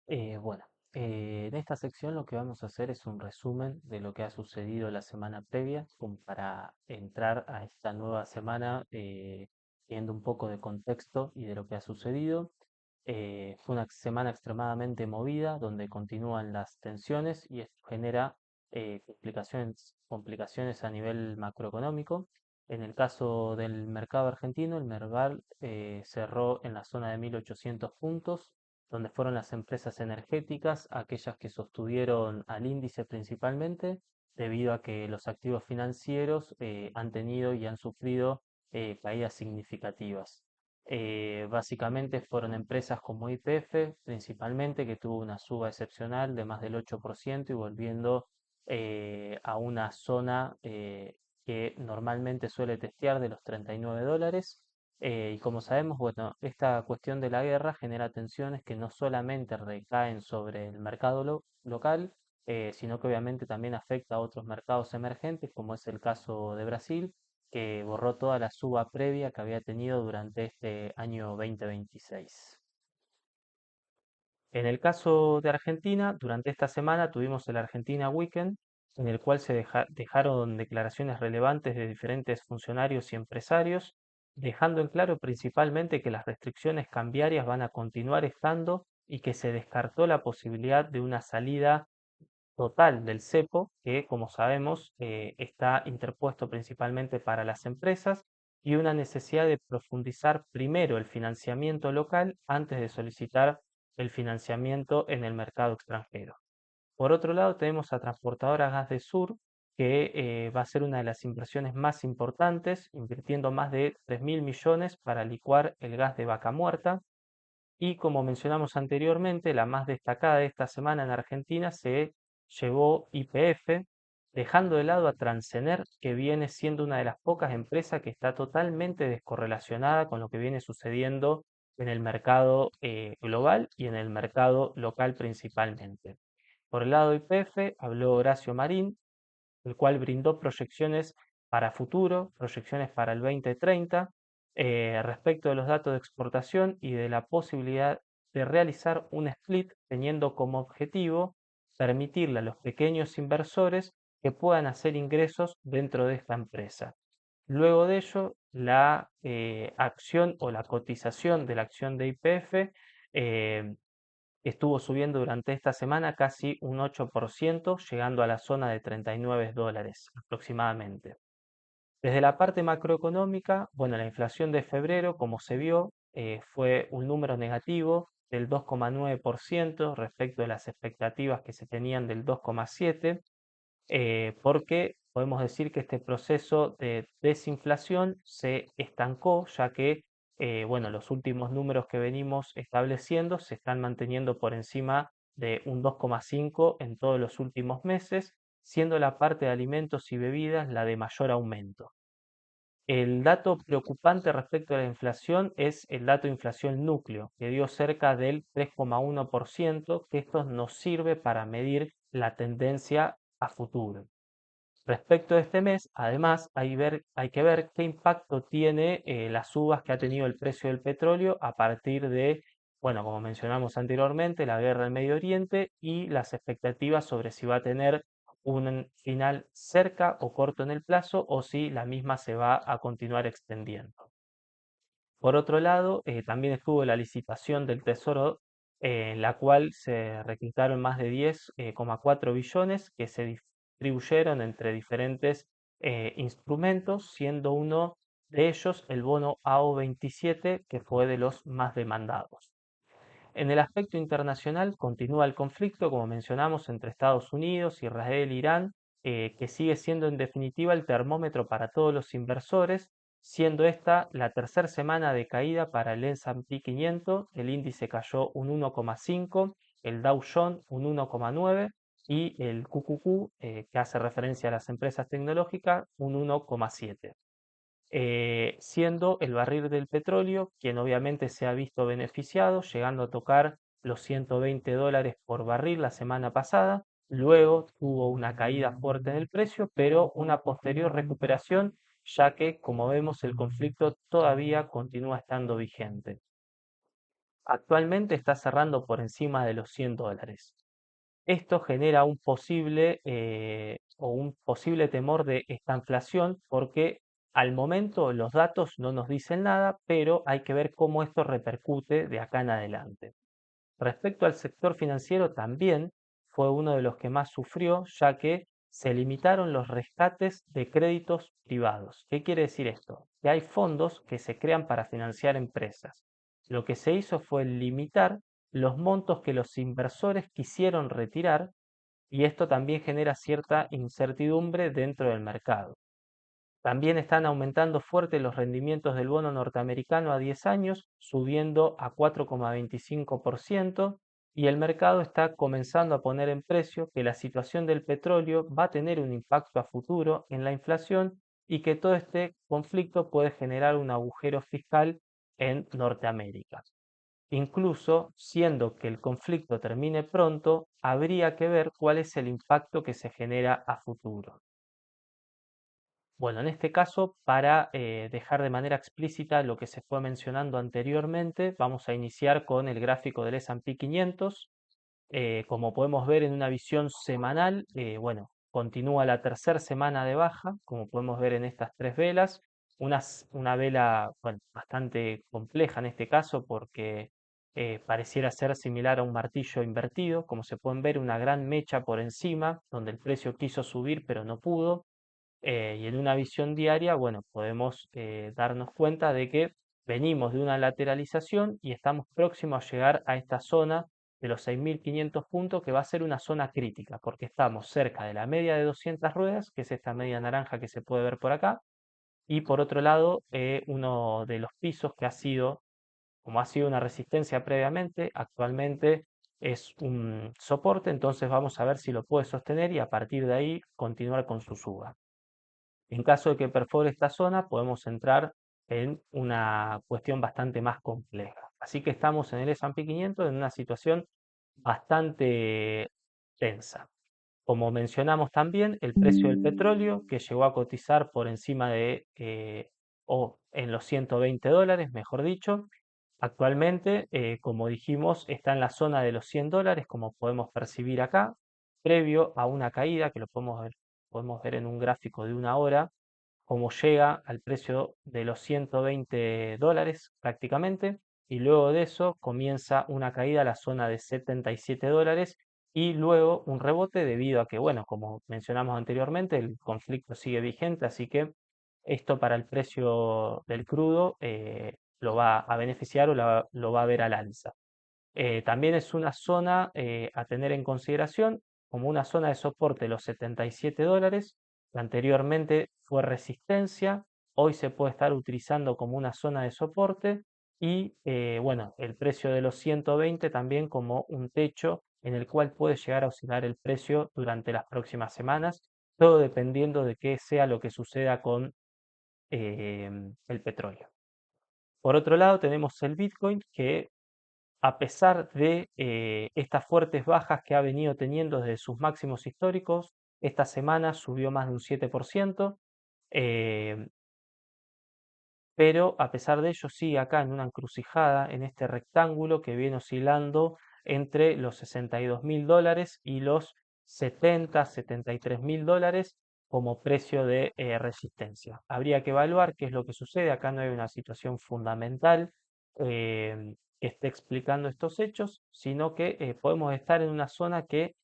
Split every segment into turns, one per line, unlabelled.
Bueno, en esta sección lo que vamos a hacer es un resumen de lo que ha sucedido la semana previa, como para entrar a esta nueva semana teniendo un poco de contexto y de lo que ha sucedido. Fue una semana extremadamente movida, donde continúan las tensiones y esto genera complicaciones a nivel macroeconómico. En el caso del mercado argentino, el Merval cerró en la zona de 1800 puntos, donde fueron las empresas energéticas aquellas que sostuvieron al índice principalmente, debido a que los activos financieros han tenido y han sufrido caídas significativas. Básicamente fueron empresas como YPF, principalmente, que tuvo una suba excepcional de más del 8% y volviendo a una zona que normalmente suele testear de los $39. Y como sabemos, bueno, esta cuestión de la guerra genera tensiones que no solamente recaen sobre el mercado local, sino que obviamente también afecta a otros mercados emergentes, como es el caso de Brasil, que borró toda la suba previa que había tenido durante este año 2026. En el caso de Argentina, durante esta semana tuvimos el Argentina Weekend, en el cual se dejaron declaraciones relevantes de diferentes funcionarios y empresarios, dejando en claro principalmente que las restricciones cambiarias van a continuar estando y que se descartó la posibilidad de una salida total del cepo, que como sabemos está interpuesto principalmente para las empresas, y una necesidad de profundizar primero el financiamiento local antes de solicitar el financiamiento en el mercado extranjero. Por otro lado, tenemos a Transportadora Gas de Sur, que va a ser una de las inversiones más importantes, invirtiendo más de 3.000 millones para licuar el gas de vaca muerta. Y como mencionamos anteriormente, la más destacada de esta semana en Argentina se llevó YPF, dejando de lado a Transener, que viene siendo una de las pocas empresas que está totalmente descorrelacionada con lo que viene sucediendo en el mercado global y en el mercado local principalmente. Por el lado de YPF habló Horacio Marín, el cual brindó proyecciones para futuro, proyecciones para el 2030, respecto de los datos de exportación y de la posibilidad de realizar un split teniendo como objetivo permitirle a los pequeños inversores que puedan hacer ingresos dentro de esta empresa. Luego de ello, la acción o la cotización de la acción de YPF estuvo subiendo durante esta semana casi un 8%, llegando a la zona de $39 aproximadamente. Desde la parte macroeconómica, bueno, la inflación de febrero, como se vio, fue un número negativo del 2,9% respecto de las expectativas que se tenían del 2,7%, porque podemos decir que este proceso de desinflación se estancó, ya que bueno, los últimos números que venimos estableciendo se están manteniendo por encima de un 2,5 en todos los últimos meses, siendo la parte de alimentos y bebidas la de mayor aumento. El dato preocupante respecto a la inflación es el dato de inflación núcleo, que dio cerca del 3,1%, que esto nos sirve para medir la tendencia a futuro. Respecto de este mes, además, hay que ver qué impacto tiene las subas que ha tenido el precio del petróleo a partir de, bueno, como mencionamos anteriormente, la guerra en Medio Oriente y las expectativas sobre si va a tener un final cerca o corto en el plazo o si la misma se va a continuar extendiendo. Por otro lado, también estuvo la licitación del Tesoro, en la cual se reclutaron más de 10,4 billones que se distribuyeron entre diferentes instrumentos, siendo uno de ellos el bono AO27, que fue de los más demandados. En el aspecto internacional continúa el conflicto, como mencionamos, entre Estados Unidos, Israel e Irán, que sigue siendo en definitiva el termómetro para todos los inversores, siendo esta la tercera semana de caída para el S&P 500, el índice cayó un 1,5, el Dow Jones un 1,9 y el QQQ, que hace referencia a las empresas tecnológicas, un 1,7, siendo el barril del petróleo quien obviamente se ha visto beneficiado, llegando a tocar los $120 por barril la semana pasada. Luego tuvo una caída fuerte en el precio, pero una posterior recuperación, ya que, como vemos, el conflicto todavía continúa estando vigente. Actualmente está cerrando por encima de los $100. Esto genera un posible temor de esta inflación porque al momento los datos no nos dicen nada, pero hay que ver cómo esto repercute de acá en adelante. Respecto al sector financiero, también fue uno de los que más sufrió, ya que se limitaron los rescates de créditos privados. ¿Qué quiere decir esto? Que hay fondos que se crean para financiar empresas. Lo que se hizo fue limitar los montos que los inversores quisieron retirar y esto también genera cierta incertidumbre dentro del mercado. También están aumentando fuerte los rendimientos del bono norteamericano a 10 años, subiendo a 4,25%, y el mercado está comenzando a poner en precio que la situación del petróleo va a tener un impacto a futuro en la inflación y que todo este conflicto puede generar un agujero fiscal en Norteamérica. Incluso, siendo que el conflicto termine pronto, habría que ver cuál es el impacto que se genera a futuro. Bueno, en este caso, para dejar de manera explícita lo que se fue mencionando anteriormente, vamos a iniciar con el gráfico del S&P 500. Como podemos ver en una visión semanal, bueno, continúa la tercera semana de baja, como podemos ver en estas tres velas. Una vela, bueno, bastante compleja en este caso porque pareciera ser similar a un martillo invertido. Como se pueden ver, una gran mecha por encima, donde el precio quiso subir pero no pudo. Y en una visión diaria, bueno, podemos darnos cuenta de que venimos de una lateralización y estamos próximos a llegar a esta zona de los 6.500 puntos, que va a ser una zona crítica, porque estamos cerca de la media de 200 ruedas, que es esta media naranja que se puede ver por acá, y por otro lado, uno de los pisos que ha sido, como ha sido una resistencia previamente, actualmente es un soporte, entonces vamos a ver si lo puede sostener y a partir de ahí continuar con su suba. En caso de que perfore esta zona, podemos entrar en una cuestión bastante más compleja. Así que estamos en el S&P 500 en una situación bastante tensa. Como mencionamos también, el precio del petróleo que llegó a cotizar por encima de, o en los $120, mejor dicho. Actualmente, como dijimos, está en la zona de los $100, como podemos percibir acá, previo a una caída que lo podemos ver en un gráfico de una hora, como llega al precio de los $120 prácticamente, y luego de eso comienza una caída a la zona de $77 y luego un rebote debido a que, bueno, como mencionamos anteriormente, el conflicto sigue vigente, así que esto para el precio del crudo lo va a beneficiar o lo va a ver al alza. También es una zona a tener en consideración como una zona de soporte los $77, que anteriormente fue resistencia, hoy se puede estar utilizando como una zona de soporte y bueno, el precio de los 120 también como un techo en el cual puede llegar a oscilar el precio durante las próximas semanas, todo dependiendo de qué sea lo que suceda con el petróleo. Por otro lado, tenemos el Bitcoin que a pesar de estas fuertes bajas que ha venido teniendo desde sus máximos históricos, esta semana subió más de un 7%, eh, pero a pesar de ello sigue acá en una encrucijada, en este rectángulo que viene oscilando entre los $62.000 y los 73.000 como precio de resistencia. Habría que evaluar qué es lo que sucede, acá no hay una situación fundamental que esté explicando estos hechos, sino que podemos estar en una zona que,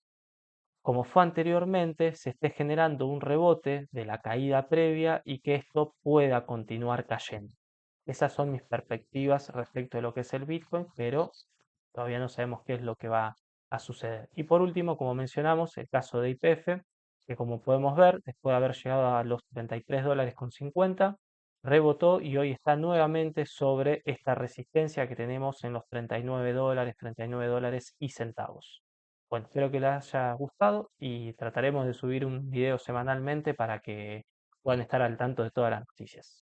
como fue anteriormente, se esté generando un rebote de la caída previa y que esto pueda continuar cayendo. Esas son mis perspectivas respecto de lo que es el Bitcoin, pero todavía no sabemos qué es lo que va a suceder. Y por último, como mencionamos, el caso de YPF, que como podemos ver, después de haber llegado a los $33,50, rebotó y hoy está nuevamente sobre esta resistencia que tenemos en los $39, $39 y centavos. Bueno, espero que les haya gustado y trataremos de subir un video semanalmente para que puedan estar al tanto de todas las noticias.